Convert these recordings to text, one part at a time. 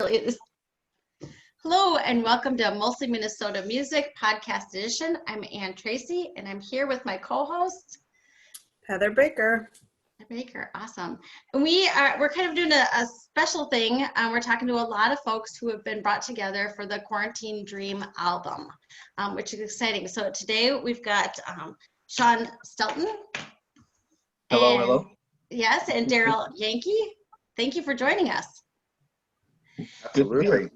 Hello and welcome to Mostly Minnesota Music Podcast Edition. I'm Ann Tracy and I'm here with my co-host Heather Baker. Awesome. And we're kind of doing a special thing. We're talking to a lot of folks who have been brought together for the Quarantine Dream album, which is exciting. So today we've got Shawn Stelton. Hello. Yes, and Daryl Yankee. Thank you for joining us. Absolutely.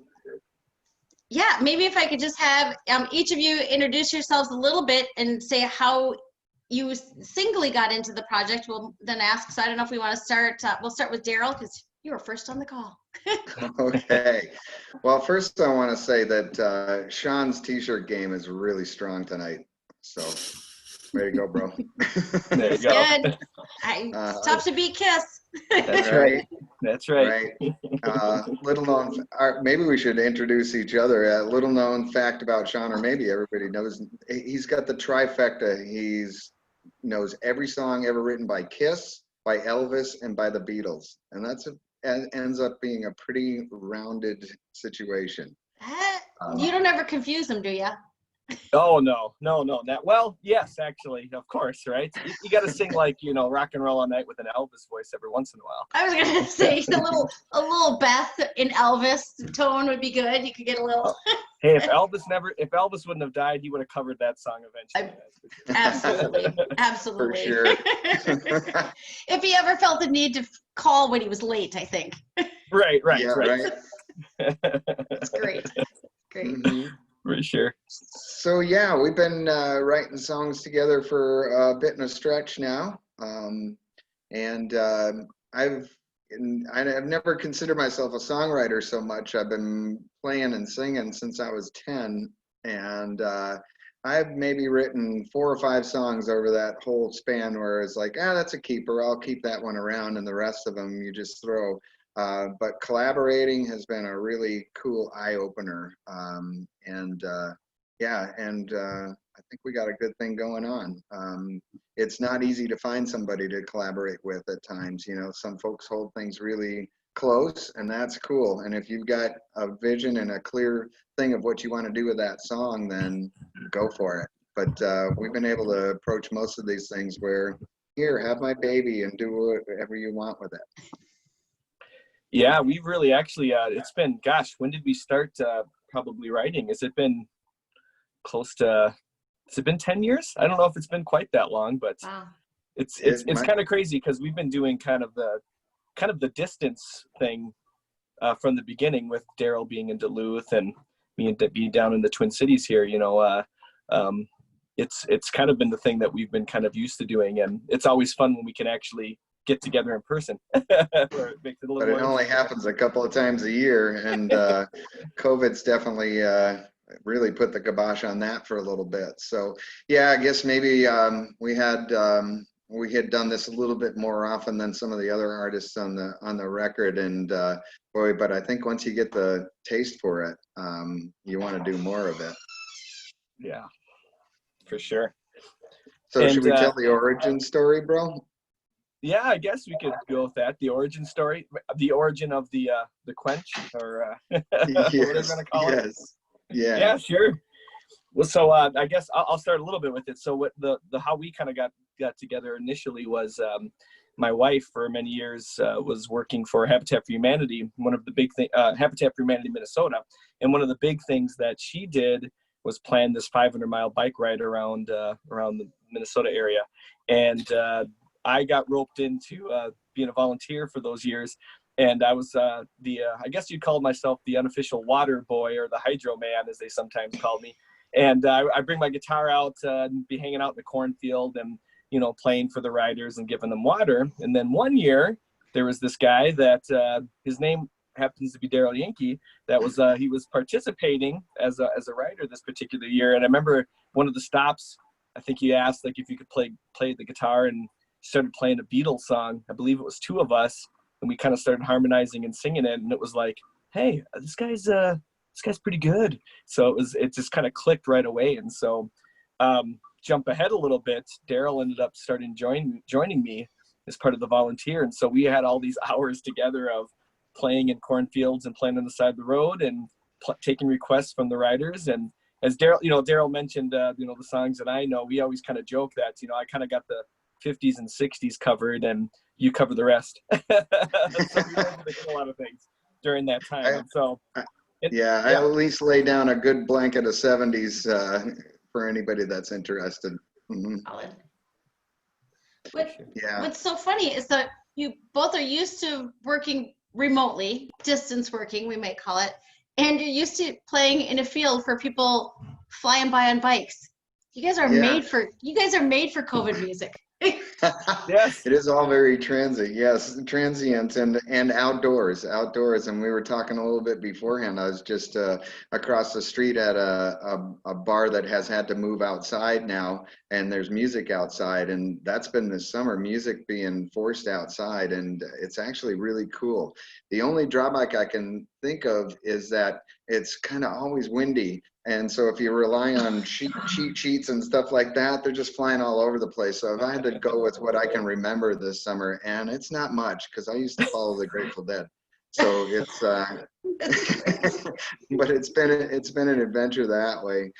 Yeah, maybe if I could just have each of you introduce yourselves a little bit and say how you singly got into the project. We'll then ask, so I don't know if we want to start, we'll start with Daryl because you were first on the call. Okay. Well, first I want to say that Shawn's t-shirt game is really strong tonight. So, way to go, bro. There you go. Good. It's tough to beat Kiss. That's right. That's right. Little known, maybe we should introduce each other. A little known fact about Shawn, or maybe everybody knows, he's got the trifecta. He's knows every song ever written by Kiss, by Elvis, and by the Beatles, and ends up being a pretty rounded situation. You don't ever confuse them, do you? Oh, no. Well, yes, actually, of course, right? You got to sing like, rock and roll all night with an Elvis voice every once in a while. I was going to say a little Beth in Elvis tone would be good. You could get a little. Hey, if Elvis wouldn't have died, he would have covered that song eventually. Absolutely. For sure. If he ever felt the need to call when he was late, I think. Right. Yeah, right. That's great. Mm-hmm. For sure. So yeah, we've been writing songs together for a bit and a stretch now, and I've never considered myself a songwriter so much. I've been playing and singing since I was 10, and I've maybe written 4 or 5 songs over that whole span where it's like, that's a keeper. I'll keep that one around, and the rest of them you just throw. But collaborating has been a really cool eye-opener, and I think we got a good thing going on. It's not easy to find somebody to collaborate with at times. Some folks hold things really close, and that's cool. And if you've got a vision and a clear thing of what you want to do with that song, then go for it. But we've been able to approach most of these things where, here, have my baby and do whatever you want with it. Yeah, we've really actually, it's been, gosh, when did we start probably writing? Has it been has it been 10 years? I don't know if it's been quite that long, but wow. It's kind of crazy because we've been doing kind of the distance thing from the beginning, with Daryl being in Duluth and me being down in the Twin Cities here. It's kind of been the thing that we've been kind of used to doing, and it's always fun when we can actually get together in person. It makes it a little. But it only happens a couple of times a year, and COVID's definitely really put the kibosh on that for a little bit. So yeah, I guess maybe we had done this a little bit more often than some of the other artists on the record, and but I think once you get the taste for it, you want to do more of it. Yeah, for sure. So should we tell the origin story, bro? Yeah, I guess we could go with that. The origin story, the origin of the quench, or yes, what are we gonna call it? Yeah, sure. Well, so I guess I'll start a little bit with it. So what the how we kind of got together initially was, my wife for many years was working for Habitat for Humanity, one of the big Habitat for Humanity Minnesota, and one of the big things that she did was plan this 500-mile bike ride around the Minnesota area, and I got roped into being a volunteer for those years, and I was I guess you'd call myself the unofficial water boy, or the hydro man, as they sometimes called me. And I bring my guitar out and be hanging out in the cornfield and, playing for the riders and giving them water. And then one year there was this guy that his name happens to be Daryl Yankee. That was he was participating as a rider this particular year. And I remember one of the stops, I think he asked like if you could play the guitar, and started playing a Beatles song. I believe it was 2 of us, and we kind of started harmonizing and singing it. And it was like, hey, this guy's pretty good. So it just kind of clicked right away. And so jump ahead a little bit, Daryl ended up joining me as part of the volunteer. And so we had all these hours together of playing in cornfields and playing on the side of the road and taking requests from the riders. And as Daryl mentioned, the songs that I know, we always kind of joke that, I kind of got the 50s and 60s covered and you cover the rest. So we were able to hit a lot of things during that time. I at least lay down a good blanket of 70s for anybody that's interested. Mm-hmm. What's so funny is that you both are used to working remotely, distance working, we might call it, and you're used to playing in a field for people flying by on bikes. You guys are made for COVID music. Yes, it is all very transient. Yes, transient and outdoors. And we were talking a little bit beforehand. I was just across the street at a bar that has had to move outside now, and there's music outside, and that's been this summer, music being forced outside, and it's actually really cool. The only drawback I can think of is that it's kind of always windy. And so if you rely on cheat sheets and stuff like that, they're just flying all over the place. So if I had to go with what I can remember this summer, and it's not much because I used to follow the Grateful Dead. So it's, but it's been an adventure that way.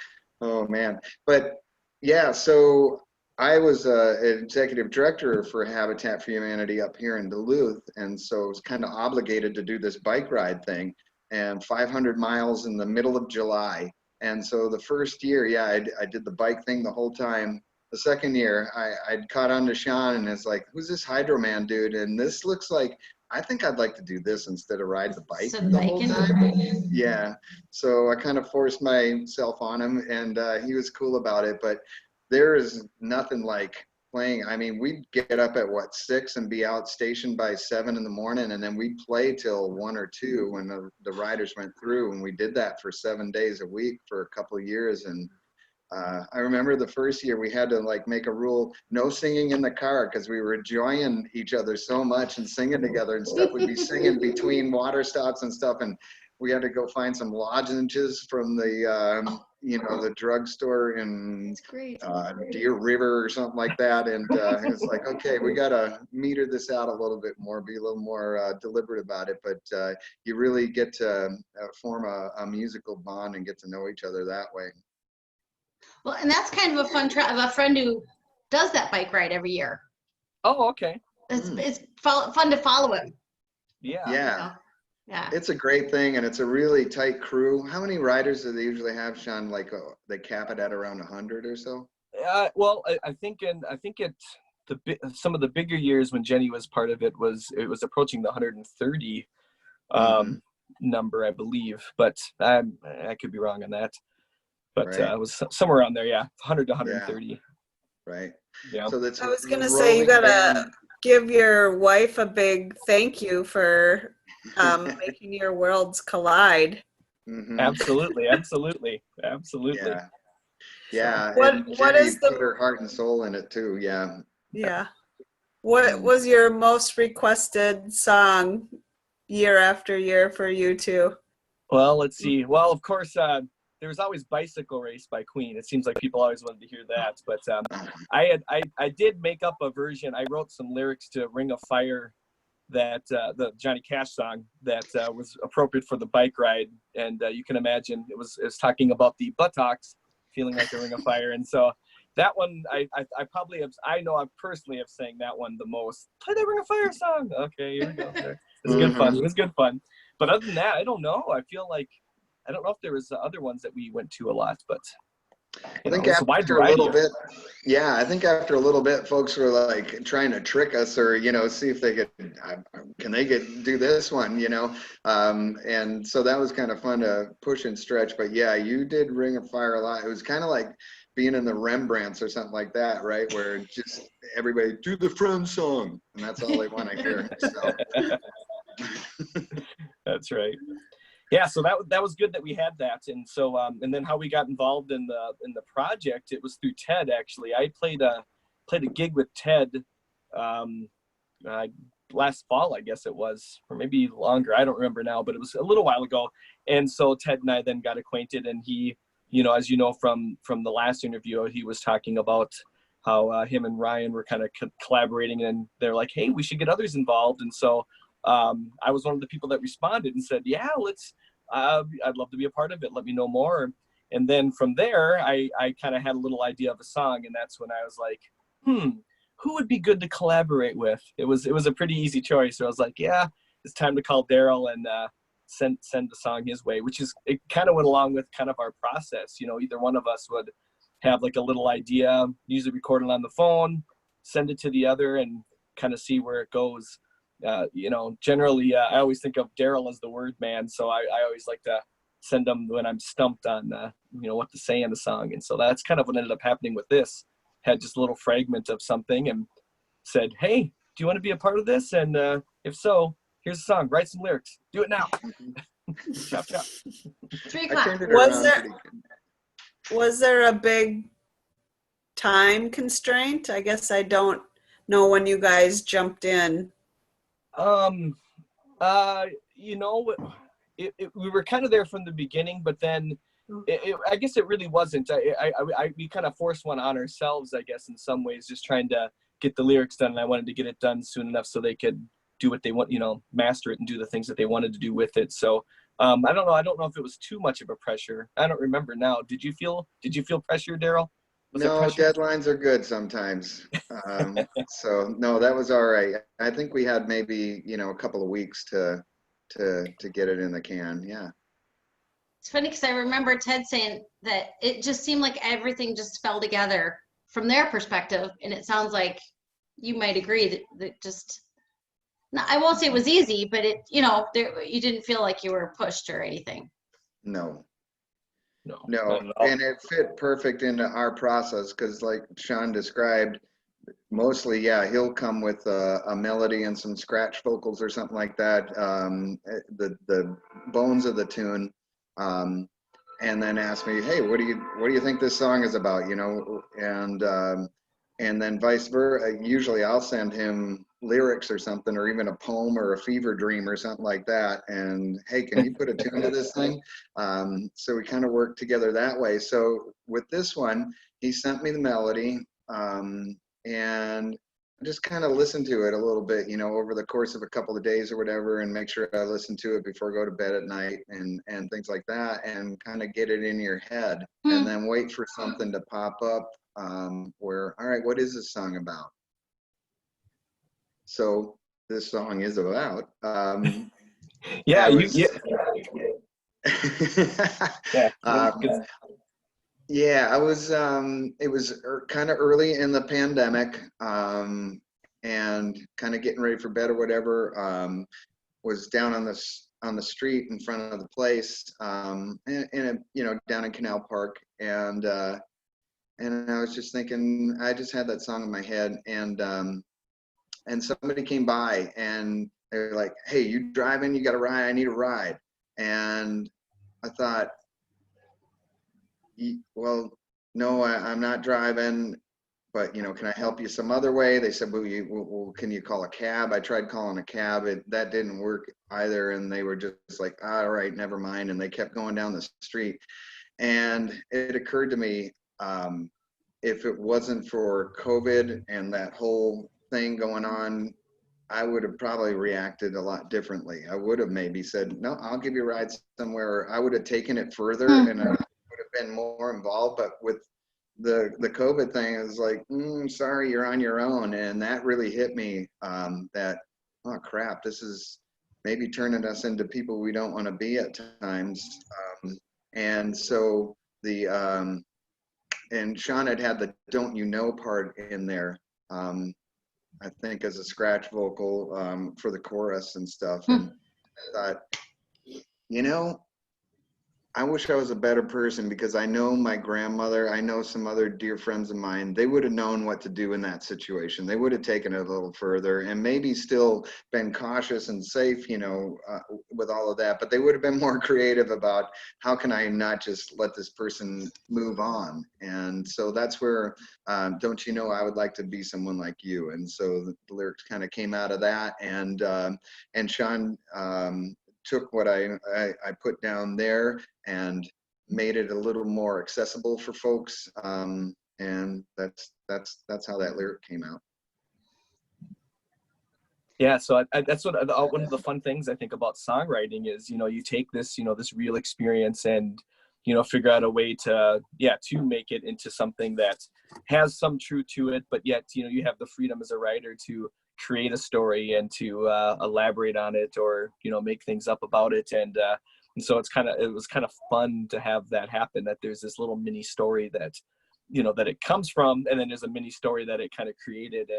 Oh man. But yeah, so I was an executive director for Habitat for Humanity up here in Duluth. And so I was kind of obligated to do this bike ride thing, and 500 miles in the middle of July. And so the first year, I did the bike thing the whole time. The second year, I'd caught on to Shawn, and it's like, who's this Hydro Man dude? And this looks like, I think I'd like to do this instead of ride the bike the whole time. Yeah. So I kind of forced myself on him, and he was cool about it. But there is nothing like playing. I mean, we'd get up at 6 and be out stationed by 7 in the morning, and then we'd play till 1 or 2 when the riders went through, and we did that for 7 days a week for a couple of years. And I remember the first year we had to make a rule, no singing in the car, because we were enjoying each other so much and singing together and stuff. We'd be singing between water stops and stuff, and we had to go find some lozenges from the the drugstore in Deer River or something like that. And it was like, okay, we got to meter this out a little bit more, be a little more deliberate about it. But you really get to form a musical bond and get to know each other that way. Well, and that's kind of a fun a friend who does that bike ride every year. Oh, okay. It's fun to follow him. Yeah. Yeah. It's a great thing, and it's a really tight crew. How many riders do they usually have, Shawn? They cap it at around 100 or so? Well, I think some of the bigger years when Jenny was part of it was approaching the 130 number, I believe, but I could be wrong on that. But it was somewhere around there, 100 to 130. Yeah. Right. Yeah. So I was gonna say, you gotta give your wife a big thank you for making your worlds collide. Mm-hmm. Absolutely. Yeah. What is put her heart and soul in it too? Yeah. Yeah. What was your most requested song year after year for you two? Well, let's see. Well, of course, there was always Bicycle Race by Queen. It seems like people always wanted to hear that. But I did make up a version. I wrote some lyrics to Ring of Fire, that the Johnny Cash song that was appropriate for the bike ride. And you can imagine it was talking about the buttocks feeling like a ring of fire. And so that one, I probably have, I know I personally have sang that one the most. Play that Ring of Fire song. Okay, here we go. It's good fun. It was good fun. But other than that, I don't know. I feel like, I don't know if there was other ones that we went to a lot, but I think after a little bit, I think after a little bit, folks were like trying to trick us, or see if they do this one, and so that was kind of fun to push and stretch. But yeah, you did Ring of Fire a lot. It was kind of like being in the Rembrandts or something like that, right? Where just everybody do the Friends song, and that's all they want to hear. So. That's right. Yeah, so that was good that we had that, and so and then how we got involved in the project, it was through Ted. Actually, I played a gig with Ted last fall, I guess it was, or maybe longer. I don't remember now, but it was a little while ago. And so Ted and I then got acquainted, and he, as you know from the last interview, he was talking about how him and Ryan were kind of collaborating, and they're like, hey, we should get others involved, and so I was one of the people that responded and said, yeah, I'd love to be a part of it. Let me know more. And then from there, I kind of had a little idea of a song, and that's when I was like, who would be good to collaborate with? It was a pretty easy choice. So I was like, yeah, it's time to call Daryl and send the song his way, which is, it kind of went along with kind of our process. You know, either one of us would have like a little idea, usually record it on the phone, send it to the other, and kind of see where it goes. You know, generally, I always think of Daryl as the word man, so I always like to send them when I'm stumped on, you know, what to say in the song. And so that's kind of what ended up happening with this. Had just a little fragment of something and said, hey, do you want to be a part of this? And if so, here's a song, write some lyrics, do it now. Chop, chop. 3 o'clock. Was there a big time constraint? I guess I don't know when you guys jumped in. You know, we were kind of there from the beginning, but then I guess it really wasn't. We kind of forced one on ourselves, I guess, in some ways, just trying to get the lyrics done. And I wanted to get it done soon enough so they could do what they want, you know, master it and do the things that they wanted to do with it. So I don't know. I don't know if it was too much of a pressure. I don't remember now. Did you feel pressure, Daryl? No, deadlines are good sometimes. So no, that was all right. I think we had maybe, you know, a couple of weeks to get it in the can. Yeah. It's funny because I remember Ted saying that it just seemed like everything just fell together from their perspective, and it sounds like you might agree that just, no, I won't say it was easy, but it, you know, you didn't feel like you were pushed or anything. No, No, and it fit perfect into our process because, like Shawn described, mostly, yeah, he'll come with a melody and some scratch vocals or something like that, the bones of the tune, and then ask me, hey, what do you think this song is about, you know, and then vice versa. Usually I'll send him lyrics or something, or even a poem or a fever dream or something like that, and hey, can you put a tune to this thing? So we kind of work together that way. So with this one, he sent me the melody, and I just kind of listened to it a little bit, you know, over the course of a couple of days or whatever, and make sure I listen to it before I go to bed at night and things like that, and kind of get it in your head, and then wait for something to pop up where, all right, what is this song about? So this song is about yeah, yeah, I was it was kind of early in the pandemic, and kind of getting ready for bed or whatever. Was down on the street in front of the place, you know, down in Canal Park, and I was just thinking, I just had that song in my head, and somebody came by and they were like, hey, you driving? You got a ride? I need a ride. And I thought, well, no, I'm not driving, but, you know, can I help you some other way? They said, well, can you call a cab? I tried calling a cab. That didn't work either. And they were just like, all right, never mind. And they kept going down the street. And it occurred to me, if it wasn't for COVID and that whole thing going on, I would have probably reacted a lot differently. I would have maybe said, no, I'll give you a ride somewhere. I would have taken it further and I would have been more involved. But with the COVID thing, it was like, sorry, you're on your own. And that really hit me, that, oh crap, this is maybe turning us into people we don't want to be at times. And so and Shawn had the "Don't You Know" part in there, I think, as a scratch vocal for the chorus and stuff. And I thought, you know, I wish I was a better person, because I know my grandmother, I know some other dear friends of mine, they would have known what to do in that situation. They would have taken it a little further and maybe still been cautious and safe, you know, with all of that, but they would have been more creative about how can I not just let this person move on. And so that's where, don't you know, I would like to be someone like you. And so the lyrics kind of came out of that. And Shawn took what I put down there and made it a little more accessible for folks, and that's how that lyric came out. Yeah, so that's what one of the fun things I think about songwriting is, you take this, this real experience and, figure out a way to make it into something that has some truth to it, but yet, you have the freedom as a writer to create a story and to elaborate on it or, make things up about it. And so it was kind of fun to have that happen, that there's this little mini story that, that it comes from, and then there's a mini story that it kind of created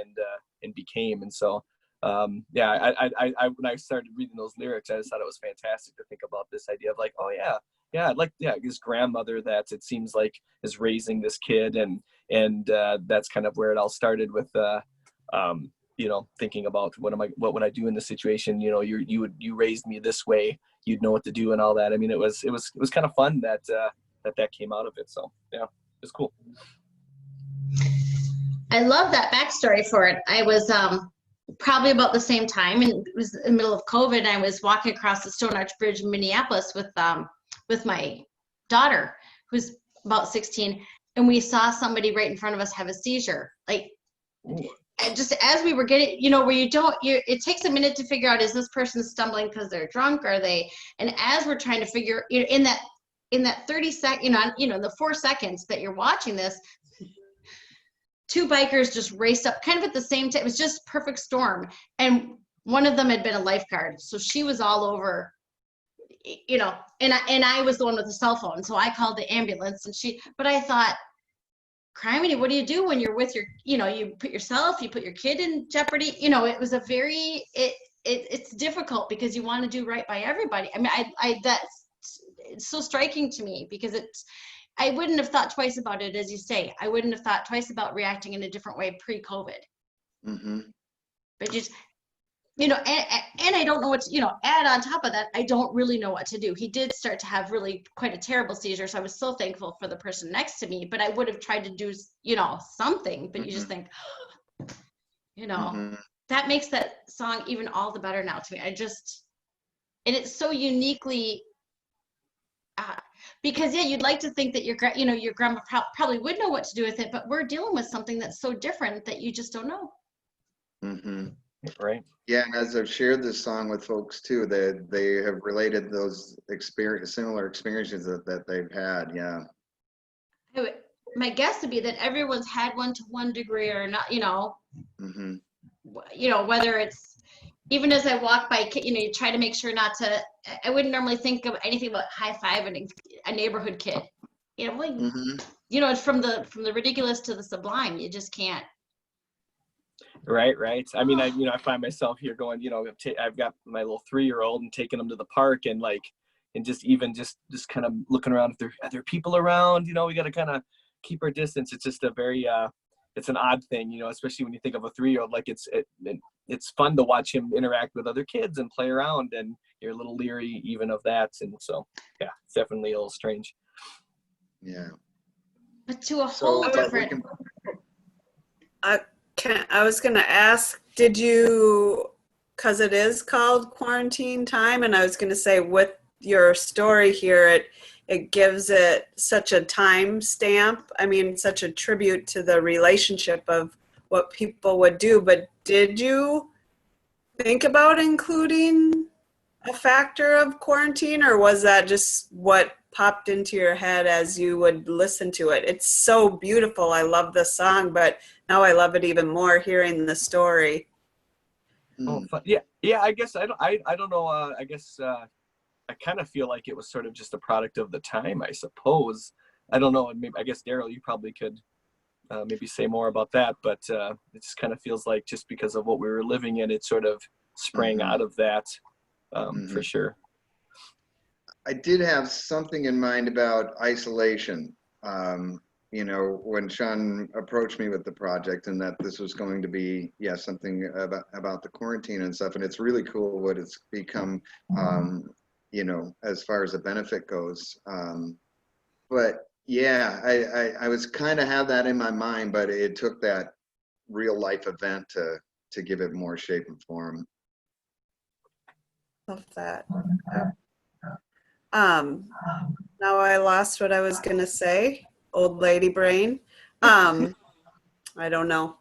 and became. And so, when I started reading those lyrics, I just thought it was fantastic to think about this idea of like, oh yeah, like this grandmother that it seems like is raising this kid, and that's kind of where it all started with, thinking about what would I do in this situation? You raised me this way, you'd know what to do and all that. I mean, it was kind of fun that came out of it. So yeah, it's cool. I love that backstory for it. I was probably about the same time, and it was in the middle of COVID, and I was walking across the Stone Arch Bridge in Minneapolis with my daughter, who's about 16, and we saw somebody right in front of us have a seizure. Like, and just as we were getting, where it takes a minute to figure out, is this person stumbling because they're drunk? Are they? And as we're trying to figure, in that 30 second, the 4 seconds that you're watching this, 2 bikers just raced up kind of at the same time. It was just perfect storm. And one of them had been a lifeguard. So she was all over, and I was the one with the cell phone. So I called the ambulance, but I thought, criminy, what do you do when you're with your, you put your kid in jeopardy? It was it's difficult because you want to do right by everybody. I mean, it's so striking to me because I wouldn't have thought twice about it, as you say. I wouldn't have thought twice about reacting in a different way pre-COVID. Mm-hmm. But just, and I don't know what to, add on top of that, I don't really know what to do. He did start to have really quite a terrible seizure, so I was so thankful for the person next to me, but I would have tried to do, something, but you just think, that makes that song even all the better now to me. And it's so uniquely, because you'd like to think that your grandma probably would know what to do with it, but we're dealing with something that's so different that you just don't know. Mm-hmm. Right. Yeah, and as I've shared this song with folks too, they have related those similar experiences that they've had. Yeah. My guess would be that everyone's had one to one degree or not. Mm-hmm. Whether it's, even as I walk by, you try to make sure not to. I wouldn't normally think of anything about high-fiving a neighborhood kid. Mm-hmm. It's from the ridiculous to the sublime. You just can't. Right. I mean, I find myself here going, I've got my little 3-year-old and taking him to the park and just kind of looking around. Are there people around? We got to kind of keep our distance. It's just a very, it's an odd thing, especially when you think of a 3-year-old. Like it's fun to watch him interact with other kids and play around, and you're a little leery even of that. And so, yeah, it's definitely a little strange. Yeah. But to a whole different. I was going to ask, did you, because it is called Quarantine Time, and I was going to say with your story here, it gives it such a time stamp. I mean, such a tribute to the relationship of what people would do. But did you think about including a factor of quarantine, or was that just what popped into your head as you would listen to it? It's so beautiful. I love the song, but now I love it even more hearing the story. Oh, fun. Yeah. I guess I don't know. I guess I kind of feel like it was sort of just a product of the time, I suppose. I don't know. And maybe, I guess, Daryl, you probably could maybe say more about that. But it just kind of feels like just because of what we were living in, it sort of sprang out of that for sure. I did have something in mind about isolation. When Shawn approached me with the project, and that this was going to be, something about the quarantine and stuff. And it's really cool what it's become, as far as the benefit goes. But yeah, I was kind of have that in my mind, but it took that real life event to give it more shape and form. Love that. Now I lost what I was going to say. Old lady brain. I don't know.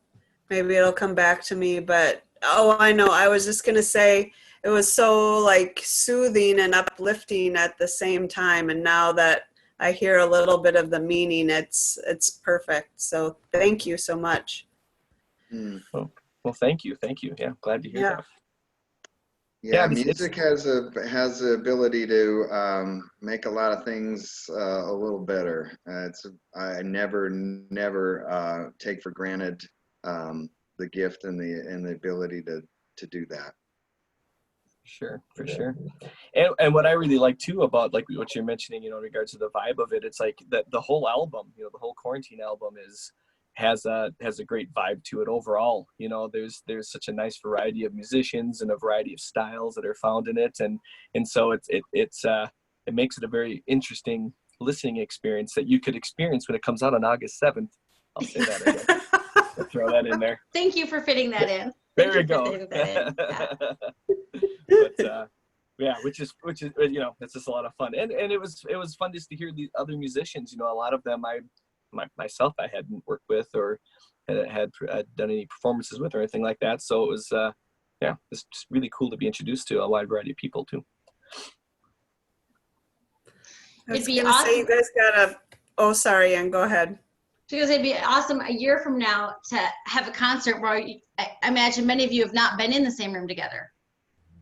Maybe it'll come back to me, but Oh, I know. I was just gonna say it was so like soothing and uplifting at the same time. And now that I hear a little bit of the meaning, it's perfect. So thank you so much. Mm. Well, thank you. Yeah, glad to hear Yeah. that. Yeah, it's music has the ability to make a lot of things a little better. I never take for granted the gift and the ability to do that. For sure. And what I really like too about like what you're mentioning, in regards to the vibe of it, it's like the whole album, the whole Quarantine album has a great vibe to it overall. There's such a nice variety of musicians and a variety of styles that are found in it, and so it makes it a very interesting listening experience that you could experience when it comes out on August 7th. I'll say that again. I'll throw that in there. Thank you for fitting that in. There we go. But yeah, which is it's just a lot of fun, and it was fun just to hear the other musicians. A lot of them myself I hadn't worked with or had done any performances with or anything like that. So it was it's just really cool to be introduced to a wide variety of people too. It'd be awesome. Say you guys got oh, sorry, Ann, go ahead. Because it'd be awesome a year from now to have a concert where I imagine many of you have not been in the same room together.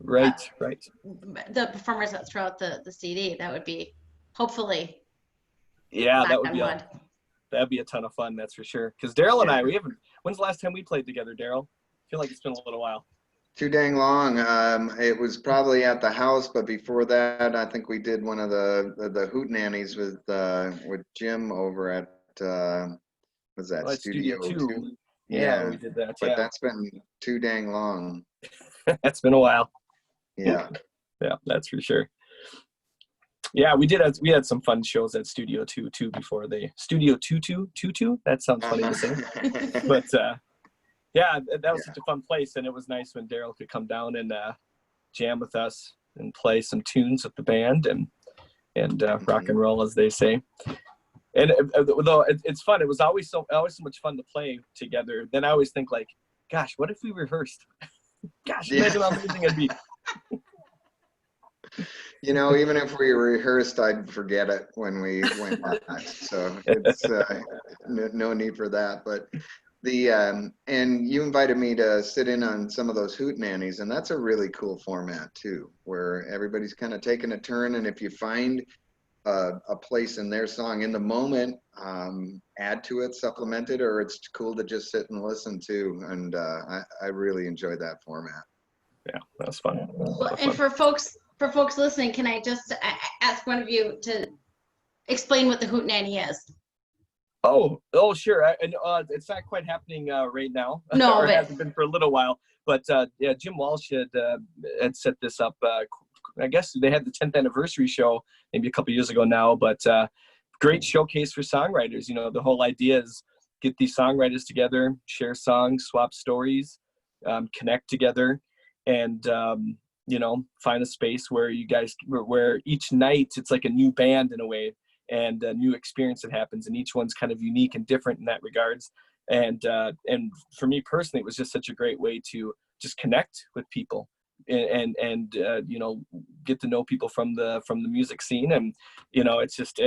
Right. The performers that throw out the CD, that would be hopefully. Yeah, that'd be a ton of fun. That's for sure. Because Daryl and I, when's the last time we played together, Daryl? I feel like it's been a little while. Too dang long. It was probably at the house, but before that, I think we did one of the HootNannies with Jim over at was that Studio 2? Yeah, we did that. But that's been too dang long. That's been a while. Yeah. Yeah, that's for sure. Yeah, we had some fun shows at Studio 2 too before Studio 22. That sounds funny to say. But yeah, that was such a fun place, and it was nice when Daryl could come down and jam with us and play some tunes with the band and rock and roll, as they say. And though it's fun, it was always so much fun to play together. Then I always think like, gosh, what if we rehearsed? Gosh, imagine how amazing it'd be. Even if we rehearsed, I'd forget it when we went back. So it's no need for that. But and you invited me to sit in on some of those HootNannies, and that's a really cool format too, where everybody's kind of taking a turn, and if you find a place in their song in the moment, add to it, supplement it, or it's cool to just sit and listen to. And I really enjoyed that format. Yeah, that was fun. And for folks listening, can I just ask one of you to explain what the HootNanny is? Oh, sure. It's not quite happening right now. No, or hasn't been for a little while. But yeah, Jim Walsh had set this up. I guess they had the 10th anniversary show maybe a couple years ago now. But great showcase for songwriters. The whole idea is get these songwriters together, share songs, swap stories, connect together, and find a space where where each night it's like a new band in a way, and a new experience that happens, and each one's kind of unique and different in that regards. And for me personally, it was just such a great way to just connect with people and get to know people from the music scene. And it's just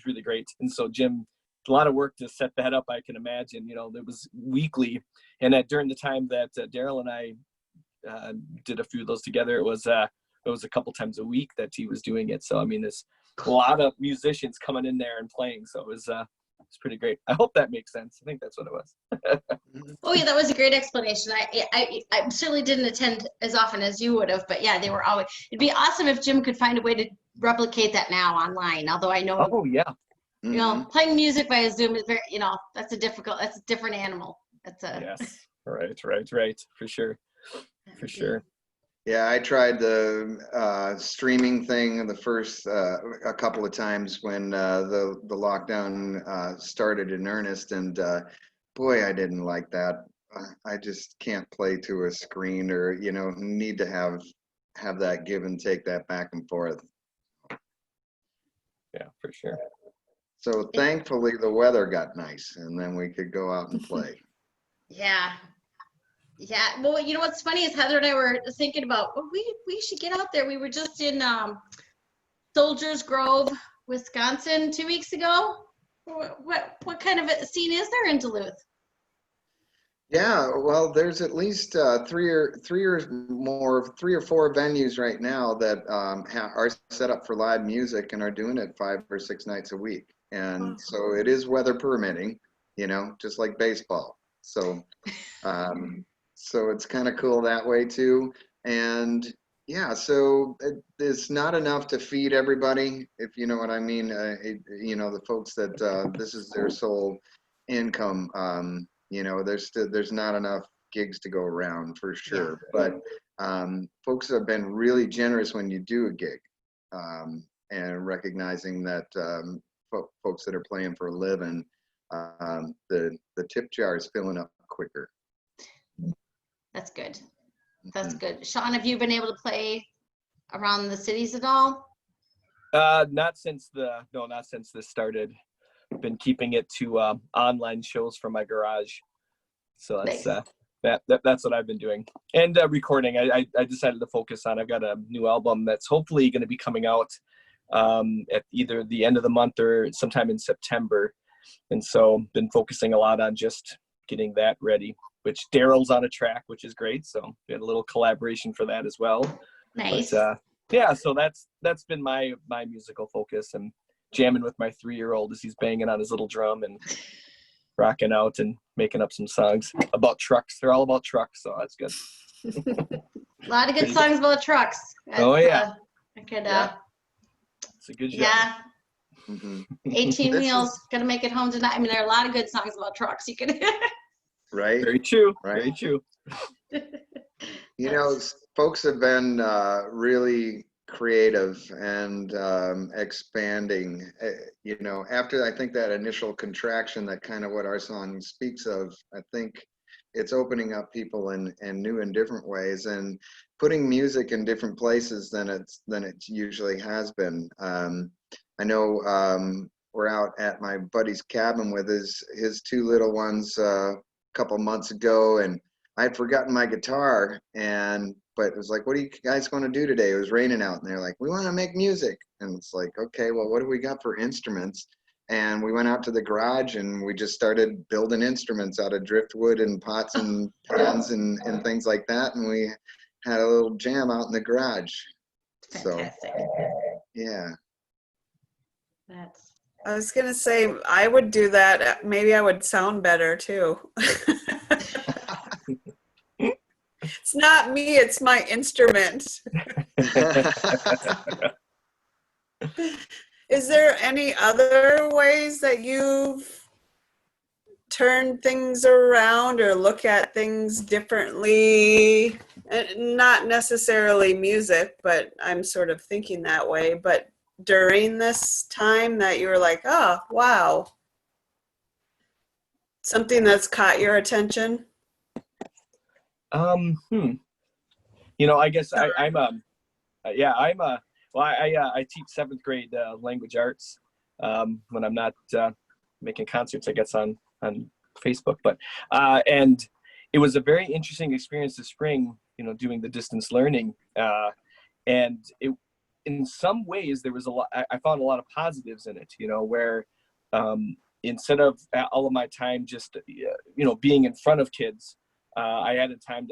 really great. And so Jim, a lot of work to set that up, I can imagine. It was weekly, and during the time that Daryl and I did a few of those together, it was a couple times a week that he was doing it. So I mean, there's a lot of musicians coming in there and playing, so it was it's pretty great. I hope that makes sense. I think that's what it was. Oh yeah, that was a great explanation. I certainly didn't attend as often as you would have, but yeah, they were always. It'd be awesome if Jim could find a way to replicate that now online. Although I know, playing music via Zoom is very, that's a different animal. Yes, right, for sure. Yeah, I tried the streaming thing the first a couple of times when the lockdown started in earnest, and boy, I didn't like that. I just can't play to a screen, or need to have that give and take, that back and forth. Yeah, for sure. So thankfully the weather got nice, and then we could go out and play. Yeah. Yeah, well, you know what's funny is Heather and I were thinking about, well, we should get out there. We were just in Soldiers Grove, Wisconsin 2 weeks ago. What kind of a scene is there in Duluth? Yeah, well, there's at least three or four venues right now that are set up for live music and are doing it 5 or 6 nights a week. And so it is weather permitting, just like baseball. So, so it's kind of cool that way too. And yeah, so it's not enough to feed everybody, if you know what I mean. The folks that this is their sole income. There's not enough gigs to go around for sure. But folks have been really generous when you do a gig, and recognizing that folks that are playing for a living, the tip jar is filling up quicker. That's good. That's good. Shawn, have you been able to play around the cities at all? Not since this started. Been keeping it to online shows from my garage. So that's Nice. that's what I've been doing. And recording. I decided to focus on. I've got a new album that's hopefully going to be coming out at either the end of the month or sometime in September. And so been focusing a lot on just getting that ready, which Daryl's on a track, which is great. So we had a little collaboration for that as well. Nice. But yeah, so that's been my musical focus, and jamming with my 3-year-old as he's banging on his little drum and rocking out and making up some songs about trucks. They're all about trucks, so that's good. A lot of good songs about trucks. Oh yeah. It's a good job. Yeah. Mm-hmm. 18 wheels, gonna make it home tonight. I mean, there are a lot of good songs about trucks. You could. Right. Very true. Right. Very true. Folks have been really creative and expanding. After I think that initial contraction, that kind of what our song speaks of, I think it's opening up people in new and different ways, and putting music in different places than it usually has been. I know we're out at my buddy's cabin with his 2 little ones a couple months ago, and I had forgotten my guitar, but it was like, what are you guys going to do today? It was raining out, and they're like, we want to make music. And it's like, okay, well, what do we got for instruments? And we went out to the garage and we just started building instruments out of driftwood and pots and pans and things like that. And we had a little jam out in the garage. Fantastic. So, yeah. I was going to say, I would do that. Maybe I would sound better too. It's not me, it's my instrument. Is there any other ways that you've turned things around or look at things differently? Not necessarily music, but I'm sort of thinking that way. But during this time that you were like, oh, wow, something that's caught your attention? I guess I teach 7th grade language arts when I'm not making concerts, I guess, on Facebook. But and it was a very interesting experience this spring, doing the distance learning. And it, in some ways, there was I found a lot of positives in it, where instead of all of my time just, being in front of kids, I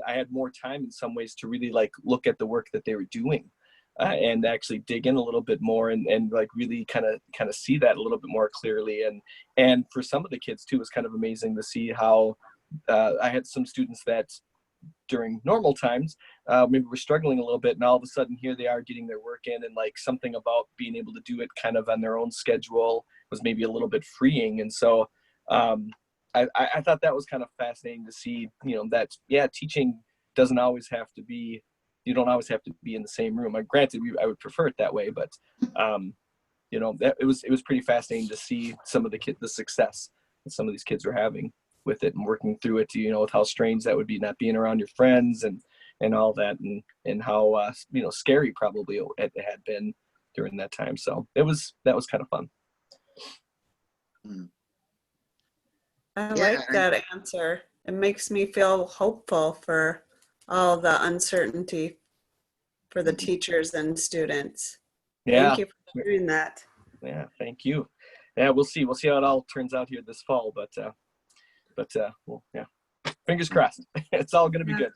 had more time in some ways to really look at the work that they were doing, and actually dig in a little bit more and really kind of see that a little bit more clearly. And for some of the kids too, it was kind of amazing to see how I had some students that during normal times maybe were struggling a little bit, and all of a sudden here they are getting their work in, and something about being able to do it kind of on their own schedule was maybe a little bit freeing. And so I thought that was kind of fascinating to see, that, teaching doesn't always have to be, you don't always have to be in the same room. Granted, I would prefer it that way, but, that it was pretty fascinating to see some of the success that some of these kids were having with it and working through it, with how strange that would be not being around your friends and all that, and how, scary probably it had been during that time. So that was kind of fun. I like that answer. it makes me feel hopeful for all the uncertainty for the teachers and students. Yeah. Thank you for doing that. Yeah, thank you. Yeah, we'll see how it all turns out here this fall, but well, yeah, fingers crossed. It's all going to be good.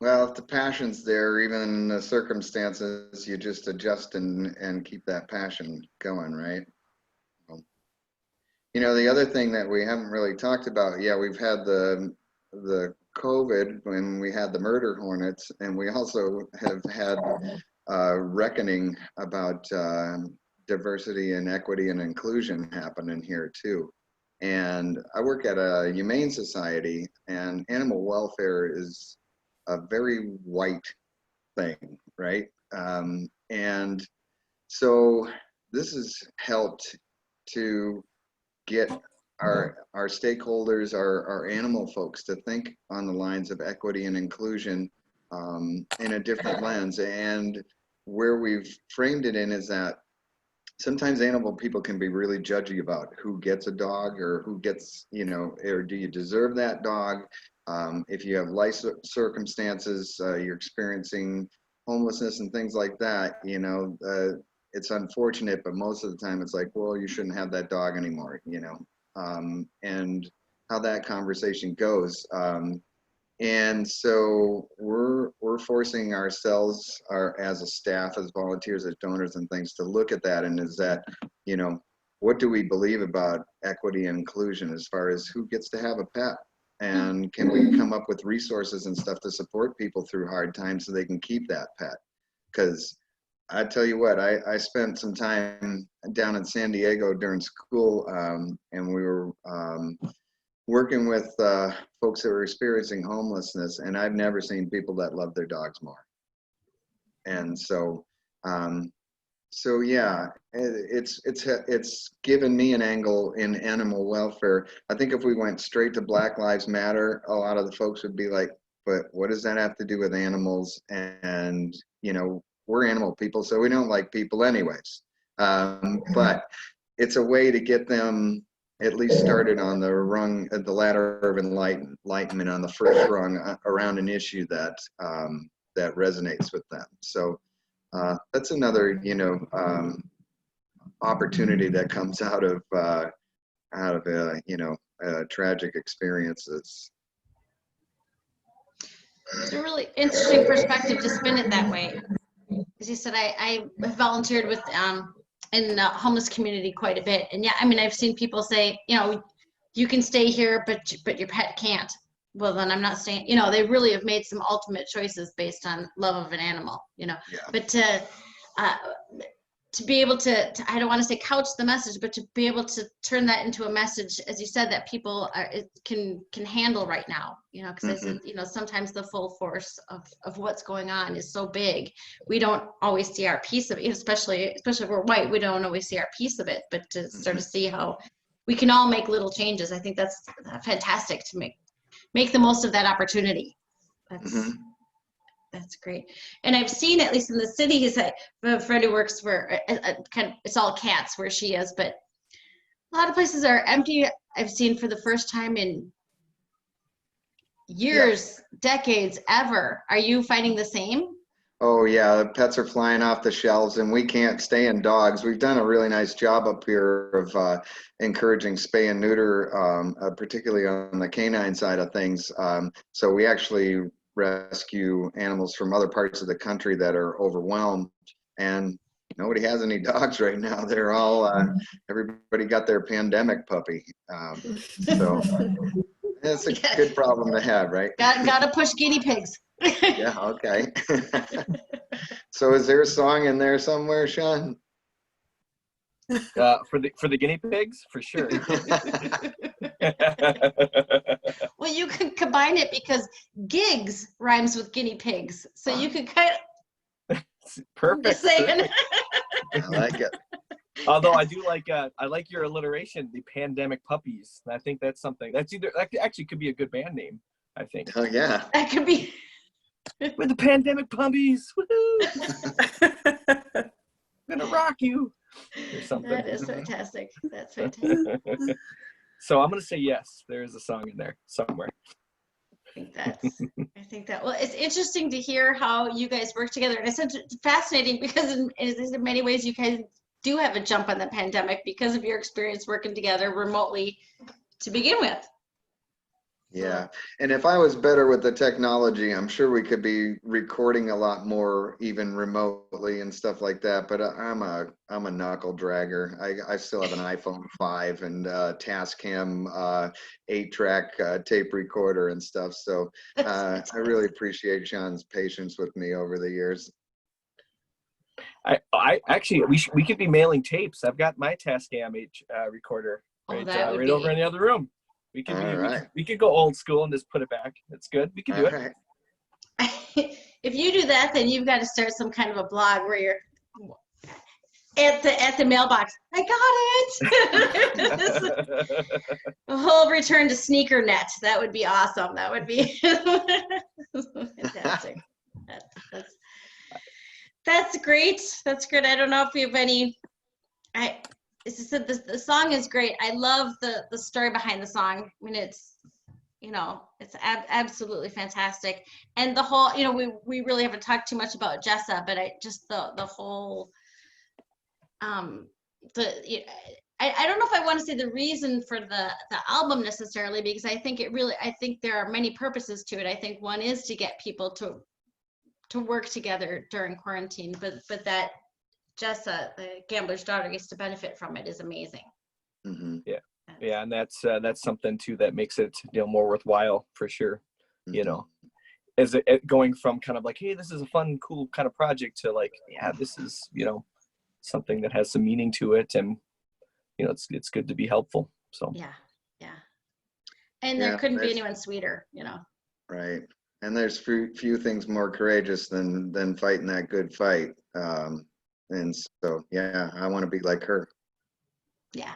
Well, if the passion's there, even in the circumstances, you just adjust and keep that passion going, right? You know, the other thing that we haven't really talked about, yeah, we've had the COVID when we had the murder hornets, and we also have had reckoning about diversity and equity and inclusion happening here too. And I work at a humane society, and animal welfare is a very white thing, right? And so this has helped to get our stakeholders, our animal folks, to think on the lines of equity and inclusion in a different lens. And where we've framed it in is that sometimes animal people can be really judgy about who gets a dog, or who gets, you know, or do you deserve that dog? If you have life circumstances, you're experiencing homelessness and things like that, you know, it's unfortunate, but most of the time it's like, well, you shouldn't have that dog anymore, you know, and how that conversation goes. And so we're forcing ourselves, as a staff, as volunteers, as donors and things, to look at that. And is that, you know, what do we believe about equity and inclusion as far as who gets to have a pet? And can we come up with resources and stuff to support people through hard times so they can keep that pet? Because I tell you what, I spent some time down in San Diego during school, and we were working with folks that were experiencing homelessness, and I've never seen people that love their dogs more. And so, so yeah, it's given me an angle in animal welfare. I think if we went straight to Black Lives Matter, a lot of the folks would be like, but what does that have to do with animals? And, you know, we're animal people, so we don't like people anyways. But it's a way to get them at least started on the rung, the ladder of enlightenment, on the first rung around an issue that that resonates with them. So that's another, you know, opportunity that comes out of you know, tragic experiences. It's a really interesting perspective to spin it that way. As you said, I volunteered with in the homeless community quite a bit, and yeah, I mean, I've seen people say, you know, you can stay here, but your pet can't. Well, then I'm not staying. You know, they really have made some ultimate choices based on love of an animal. You know, yeah. But to be able to I don't want to say couch the message, but to be able to turn that into a message, as you said, that people can handle right now, you know, because I said, you know, sometimes the full force of what's going on is so big, we don't always see our piece of it, especially if we're white, we don't always see our piece of it, but to sort of see how we can all make little changes, I think that's fantastic to make the most of that opportunity. That's great. And I've seen, at least in the city, is that a friend who works for kind of, it's all cats where she is, but a lot of places are empty. I've seen for the first time in years, decades, ever. Are you finding the same? Oh yeah, the pets are flying off the shelves, and we can't stay in dogs. We've done a really nice job up here of encouraging spay and neuter, particularly on the canine side of things. So we actually rescue animals from other parts of the country that are overwhelmed, and nobody has any dogs right now. They're all everybody got their pandemic puppy, so it's a good problem to have, right? Gotta push guinea pigs. Yeah, okay. So is there a song in there somewhere, Shawn? For the guinea pigs, for sure. Well, you could combine it because gigs rhymes with guinea pigs, so you could kind of. Perfect. Just saying. I like it. Although I do like, I like your alliteration, the pandemic puppies. I think that's something that actually could be a good band name, I think. Oh yeah. That could be. With the pandemic puppies, woohoo! I'm gonna rock you. Or something. That is fantastic. That's fantastic. So I'm going to say yes. There is a song in there somewhere. I think that, well, it's interesting to hear how you guys work together. And it's fascinating because in many ways you guys do have a jump on the pandemic because of your experience working together remotely to begin with. Yeah, and if I was better with the technology, I'm sure we could be recording a lot more, even remotely and stuff like that. But I'm a knuckle dragger. I still have an iPhone 5 and Tascam 8-track tape recorder and stuff. So I really appreciate Sean's patience with me over the years. I actually we could be mailing tapes. I've got my Tascam recorder right over in the other room. We could go old school and just put it back. That's good. We can do it. Right. If you do that, then you've got to start some kind of a blog where you're at the mailbox. I got it. A whole return to sneaker net. That would be awesome. That would be fantastic. That's great. That's good. I don't know if you have any. The song is great. I love the story behind the song. I mean, it's absolutely fantastic. And the whole, we really haven't talked too much about Jessa, but the whole, I don't know if I want to say the reason for the album necessarily, because I think there are many purposes to it. I think one is to get people to work together during quarantine, but that Jessa, the gambler's daughter, gets to benefit from it is amazing. Mm-hmm. Yeah, and that's something too that makes it more worthwhile for sure. Mm-hmm. As it going from kind of like, hey, this is a fun, cool kind of project to like, yeah, this is something that has some meaning to it, and it's good to be helpful. So yeah, and there couldn't be anyone sweeter, Right, and there's few things more courageous than fighting that good fight. And so, yeah, I want to be like her. Yeah.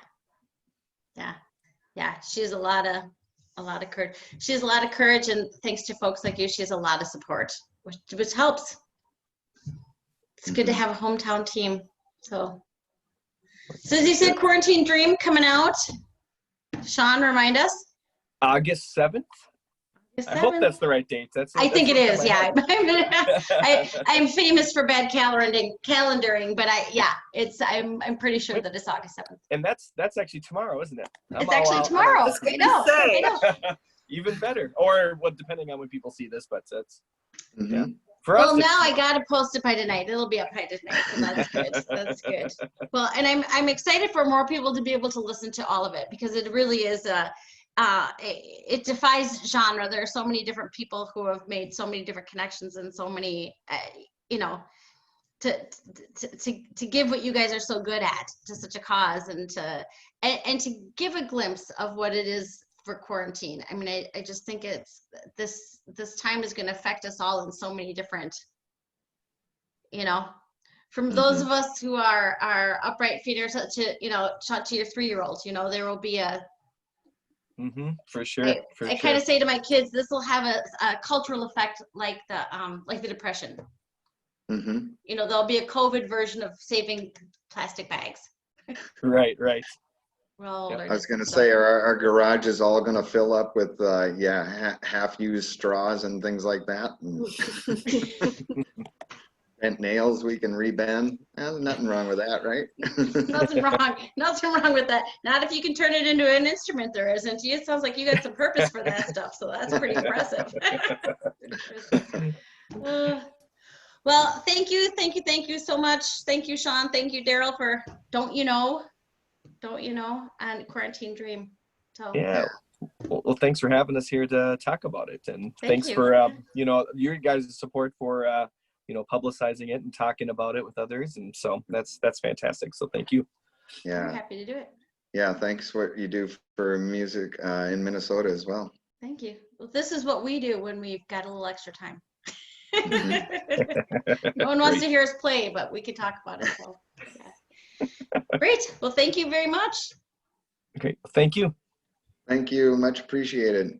She has a lot of courage. She has a lot of courage, and thanks to folks like you, she has a lot of support, which helps. It's good to have a hometown team. So as you said, Quarantine Dream coming out. Shawn, remind us. August 7th. I hope that's the right date. I think it is. Yeah, I'm famous for bad calendaring, but I'm pretty sure that it's August 7th. And that's actually tomorrow, isn't it? It's actually tomorrow. I know. Even better, or depending on when people see this, but that's Mm-hmm. For us. Well, now I gotta post it by tonight. It'll be up by tonight, so that's good. That's good. Well, and I'm excited for more people to be able to listen to all of it, because it really is it defies genre. There are so many different people who have made so many different connections and so many, to give what you guys are so good at to such a cause, and to give a glimpse of what it is for quarantine. I mean, I just think it's this time is going to affect us all in so many different, from those of us who are upright feeders to to your 3-year-old, there will be a for sure. I kind of say to my kids, this will have a cultural effect like the Depression. There'll be a COVID version of saving plastic bags. Right. Well, I was going to say, our garage is all going to fill up with half-used straws and things like that, and bent nails we can rebend. There's nothing wrong with that, right? Nothing wrong with that. Not if you can turn it into an instrument. There isn't. It sounds like you got some purpose for that stuff, so that's pretty impressive. Well, thank you so much. Thank you, Shawn. Thank you, Daryl, for Don't You Know, and Quarantine Dream. So yeah. Well, thanks for having us here to talk about it, and thanks you. for your guys' support for publicizing it and talking about it with others, and so that's fantastic. So thank you. Yeah, I'm happy to do it. Yeah, thanks what you do for music in Minnesota as well. Thank you. Well, this is what we do when we've got a little extra time. No one wants to hear us play, but we can talk about it. So, yeah. Great. Well, thank you very much. Great. Thank you. Thank you. Much appreciated.